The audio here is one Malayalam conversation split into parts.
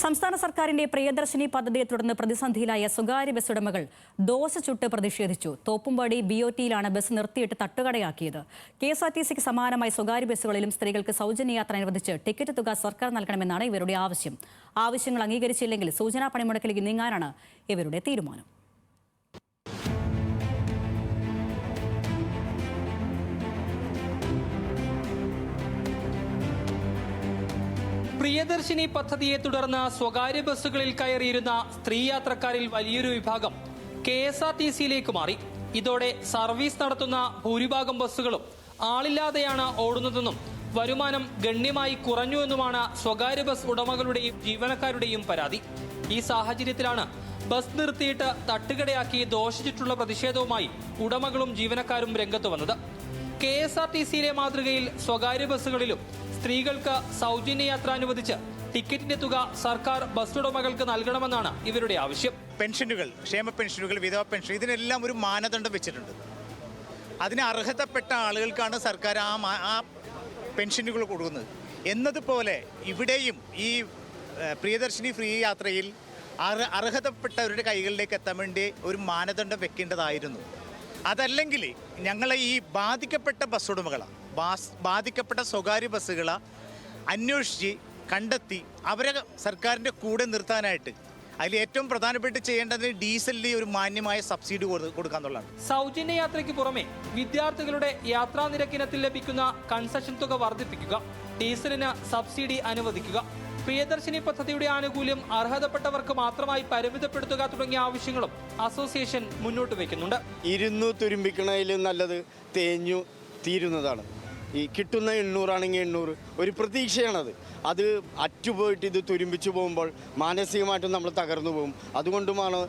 സംസ്ഥാന സർക്കാരിന്റെ പ്രിയദർശിനി പദ്ധതിയെ തുടർന്ന് പ്രതിസന്ധിയിലായ സ്വകാര്യ ബസ് ഉടമകൾ ദോശ ചുട്ട് പ്രതിഷേധിച്ചു. തോപ്പുംപടി BOTയിലാണ് ബസ് നിർത്തിയിട്ട് തട്ടുകടയാക്കിയത്. KSRTCക്ക് സമാനമായി സ്വകാര്യ ബസ്സുകളിലും സ്ത്രീകൾക്ക് സൗജന്യ യാത്ര അനുവദിച്ച് ടിക്കറ്റ് തുക സർക്കാർ നൽകണമെന്നാണ് ഇവരുടെ ആവശ്യം. ആവശ്യങ്ങൾ അംഗീകരിച്ചില്ലെങ്കിൽ സൂചനാ പണിമുടക്കിലേക്ക് നീങ്ങാനാണ് ഇവരുടെ തീരുമാനം. പ്രിയദർശിനി പദ്ധതിയെ തുടർന്ന് സ്വകാര്യ ബസ്സുകളിൽ കയറിയിരുന്ന സ്ത്രീ യാത്രക്കാരിൽ വലിയൊരു വിഭാഗം KSRTCയിലേക്ക് മാറി. ഇതോടെ സർവീസ് നടത്തുന്ന ഭൂരിഭാഗം ബസ്സുകളും ആളില്ലാതെയാണ് ഓടുന്നതെന്നും വരുമാനം ഗണ്യമായി കുറഞ്ഞുവെന്നുമാണ് സ്വകാര്യ ബസ് ഉടമകളുടെയും ജീവനക്കാരുടെയും പരാതി. ഈ സാഹചര്യത്തിലാണ് ബസ് നിർത്തിയിട്ട് തട്ടുകടയാക്കി ദോശ ചുട്ടുള്ള പ്രതിഷേധവുമായി ഉടമകളും ജീവനക്കാരും രംഗത്ത് വന്നത്. KSRTCയിലെ മാതൃകയിൽ സ്വകാര്യ ബസ്സുകളിലും സ്ത്രീകൾക്ക് സൗജന്യ യാത്ര അനുവദിച്ച് ടിക്കറ്റിന്റെ തുക സർക്കാർ ബസ് ഉടമകൾക്ക് നൽകണമെന്നാണ് ഇവരുടെ ആവശ്യം. പെൻഷനുകൾ, ക്ഷേമ പെൻഷനുകൾ, വിധവ പെൻഷൻ, ഇതിനെല്ലാം ഒരു മാനദണ്ഡം വെച്ചിട്ടുണ്ട്. അതിന് അർഹതപ്പെട്ട ആളുകൾക്കാണ് സർക്കാർ ആ പെൻഷനുകൾ കൊടുക്കുന്നത്. എന്നതുപോലെ ഇവിടെയും ഈ പ്രിയദർശിനി ഫ്രീ യാത്രയിൽ അർഹതപ്പെട്ടവരുടെ കൈകളിലേക്ക് എത്താൻ വേണ്ടി ഒരു മാനദണ്ഡം വെക്കേണ്ടതായിരുന്നു. അതല്ലെങ്കിൽ ഞങ്ങളെ ഈ ബാധിക്കപ്പെട്ട ബസ് ഉടമകളാണ്, ബാധിക്കപ്പെട്ട സ്വകാര്യ ബസ്സുകളെ അന്വേഷിച്ച് കണ്ടെത്തി അവരെ സർക്കാരിൻ്റെ കൂടെ നിർത്താനായിട്ട് അതിൽ ഏറ്റവും പ്രധാനപ്പെട്ട് ചെയ്യേണ്ടത് ഡീസലിന് ഒരു മാന്യമായ സബ്സിഡി കൊടുക്കാന്നുള്ളതാണ്. സൗജന്യ യാത്രയ്ക്ക് പുറമെ വിദ്യാർത്ഥികളുടെ യാത്രാ നിരക്കിനത്തിൽ ലഭിക്കുന്ന കൺസെഷൻ തുക വർദ്ധിപ്പിക്കുക, ഡീസലിന് സബ്സിഡി അനുവദിക്കുക, പ്രിയദർശിനി പദ്ധതിയുടെ ആനുകൂല്യം അർഹതപ്പെട്ടവർക്ക് മാത്രമായി പരിമിതപ്പെടുത്തുക തുടങ്ങിയ ആവശ്യങ്ങളും അസോസിയേഷൻ മുന്നോട്ട് വയ്ക്കുന്നുണ്ട്. ഇരുന്ന് തുരുമ്പിക്കണതിൽ നല്ലത് തേഞ്ഞു തീരുന്നതാണ്. ഈ കിട്ടുന്ന 800 ആണെങ്കിൽ 800 ഒരു പ്രതീക്ഷയാണത്. അത് അറ്റുപോയിട്ട് ഇത് തുരുമ്പിച്ചു പോകുമ്പോൾ മാനസികമായിട്ടും നമ്മൾ തകർന്നു പോകും. അതുകൊണ്ടുമാണ്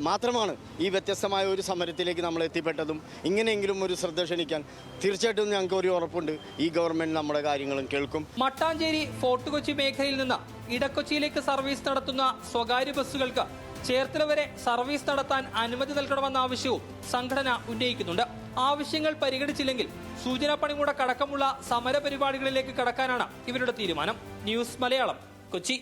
മാത്രമാണ് ഈ വ്യത്യസ്തമായ ഒരു സമരത്തിലേക്ക് നമ്മൾ എത്തിപ്പെട്ടതും. ഇങ്ങനെയെങ്കിലും ഒരു ശ്രദ്ധ ക്ഷണിക്കാൻ തീർച്ചയായിട്ടും ഞങ്ങൾക്ക് ഒരു ഉറപ്പുണ്ട്, ഈ ഗവൺമെന്റ് നമ്മുടെ കാര്യങ്ങളും കേൾക്കും. മട്ടാഞ്ചേരി ഫോർട്ട് കൊച്ചി മേഖലയിൽ നിന്ന് ഇടക്കൊച്ചിയിലേക്ക് സർവീസ് നടത്തുന്ന സ്വകാര്യ ബസ്സുകൾക്ക് ചേർത്തല വരെ സർവീസ് നടത്താൻ അനുമതി നൽകണമെന്ന ആവശ്യവും സംഘടന ഉന്നയിക്കുന്നുണ്ട്. ആവശ്യങ്ങൾ പരിഗണിച്ചില്ലെങ്കിൽ സൂചനാ പണിമുടക്കടക്കമുള്ള സമരപരിപാടികളിലേക്ക് കടക്കാനാണ് ഇവരുടെ തീരുമാനം. ന്യൂസ് മലയാളം, കൊച്ചി.